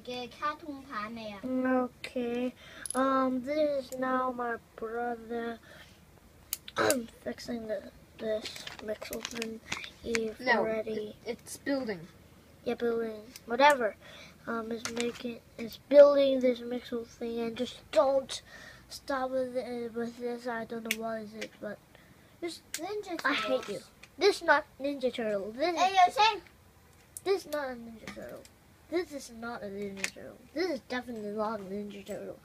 嘅卡通牌未啊 Okay. This is now my brother fixing this mixel thing. He's already. It's building. Yeah, building whatever. Is building this mixel thing, and just don't stop with this. I don't know what is it, but just Ninja Turtles. I hate you. This is not Ninja Turtle. This is not a Ninja Turtle. This is not a Ninja Turtle. This is definitely not a Ninja Turtle.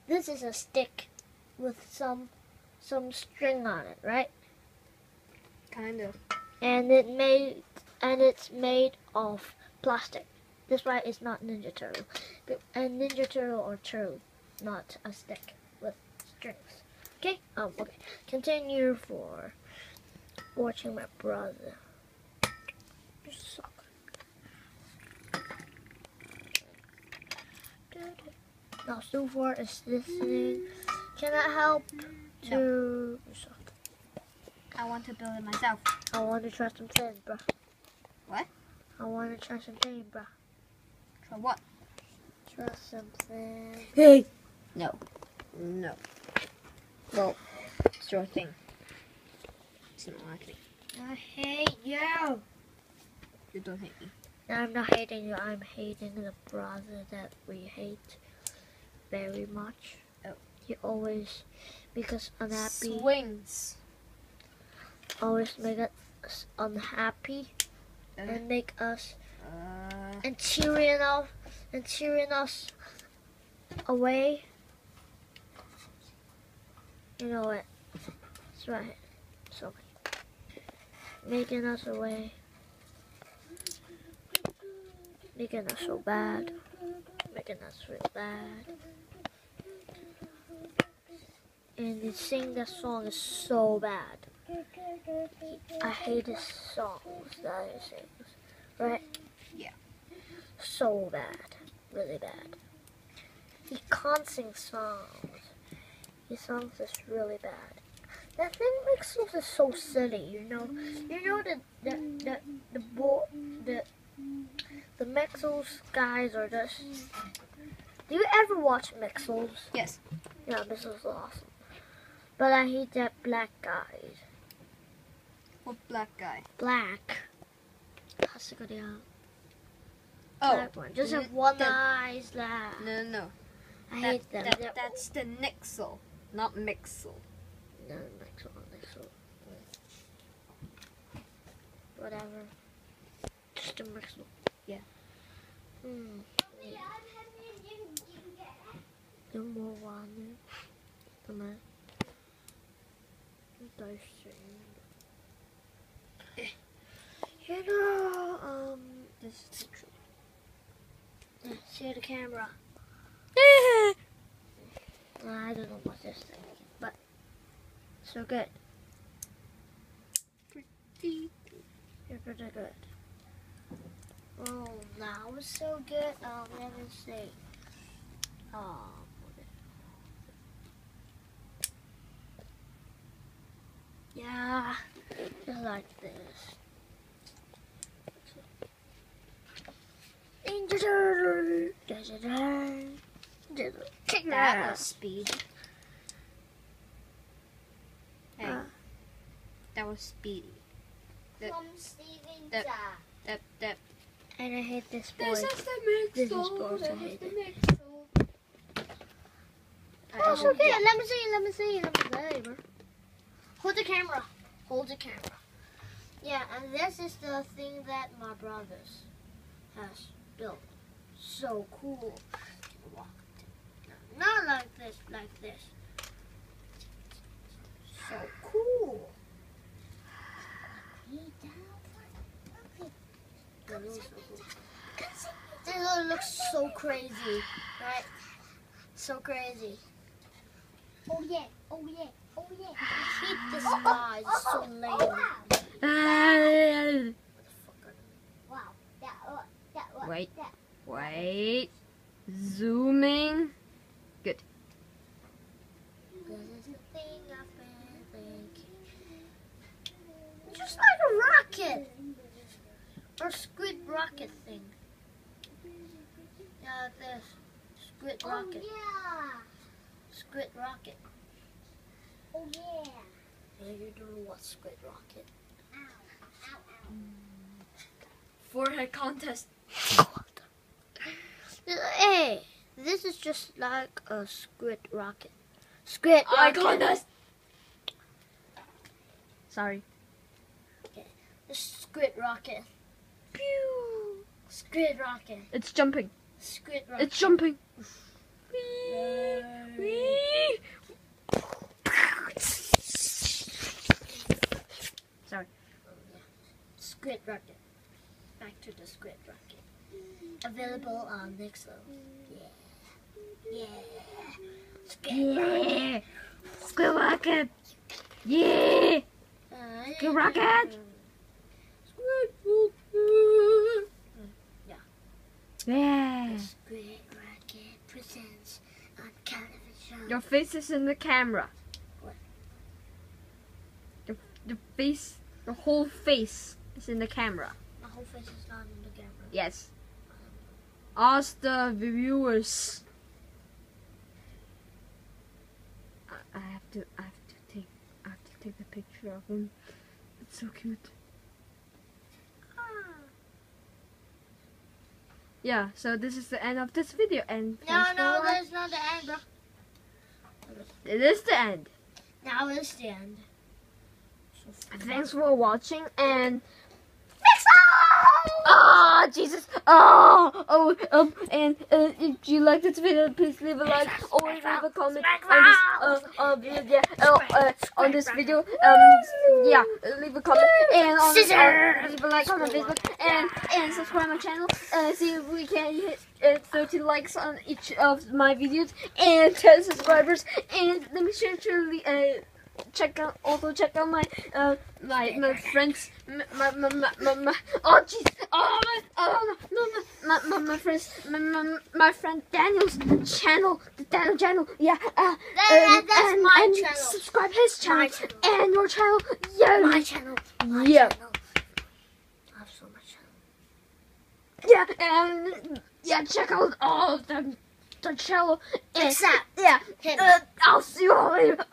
This is a stick with some string on it, right? Kind of. And it's made of plastic. That's why it's not Ninja Turtle. A Ninja Turtle or turtle, not a stick with strings. Okay? Okay. Continue for watching my brother. You suck. Now, so far is listening. Can I help to? You suck. I want to build it myself. I want to try something, bruh. What? I want to try something, bruh. Try what? Try something. Hey! No. No. Well, it's your thing. It's not my thing. I hate you. You don't hate me. I'm not hating you. I'm hating the brother that we hate very much. Oh. He always make us unhappy. Swings. Always make us unhappy and make us and cheering us away. You know what? That's right. So making us away. Making us so bad. Making us so bad. And he sing that song is so bad. I hate his songs that he sings. Right? Yeah. So bad. Really bad. He can't sing songs. His songs is really bad. That thing makes us so silly, you know. You know the Mixels guys are just. Do you ever watch Mixels? Yes. Yeah, this is awesome. But I hate that black guy. What black guy? Black. Oh. Black one. Just have one eye. No. I hate them. That's the Nixel, not Mixel. No, Mixel. Whatever. Just a Mixel. Yeah. No more one. Come on. You know, This is the truth. see the camera. I don't know what this thing is, but so good. You're pretty good. Oh, now it's so good. Let me see. Yeah, just like this. Ninja Turtle. Kick That was speed. Hey, that was speedy. From Steven that- Zah. That. And I hate this boy. This is the Mixel. This is boys, I hate it. Mixel. Oh, okay. Let me see, bro. Hold the camera. Yeah, and this is the thing that my brothers has built. So cool. Not like this, So cool. This looks so crazy, right? So crazy. Oh yeah. I hate this guy. It's so lame. Wow. That was. Wait. Wait. Zooming. Good. This is the thing I've been thinking. Just like a rocket. Or squid rocket thing. Yeah, this squid Oh rocket. yeah. Squid rocket. Oh yeah. Yeah, you don't know what squid rocket. Ow. Ow. Ow. Forehead contest. Hey, this is just like a squid rocket. Squid Eye rocket. contest. Sorry. The squid rocket. Pew. Squid rocket. It's jumping. Squid rocket. It's jumping. Sorry. Squid rocket. Back to the squid rocket. Available on mixel. Yeah. Squid rocket. Squid rocket. Yeah. Squid rocket. Yeah. The squid rocket presents on television. Your face is in the camera. What? The face, the whole face is in the camera. My whole face is not in the camera. Yes. Ask the viewers. I have to take the picture of him. It's so cute. Yeah, so this is the end of this video, and No, thanks for no, watching. that's not the end, bro. It is the end. Now it's the end. Thanks for watching, and oh Jesus! And if you like this video, please leave a like or leave a comment on this on this video. Yeah, leave a comment and leave a like on Facebook and subscribe my channel. See if we can hit 30 likes on each of my videos and 10 subscribers. And let me sure to check out my my friends my friends my friend Daniel's channel, the Daniel channel. Yeah, That's my and channel. subscribe his channel, My channel. and your channel. Yeah, My channel. My Yeah. channel. I have so much channel. yeah, and yeah, check out all of them. The channel. Except Yeah, him. I'll see you all later.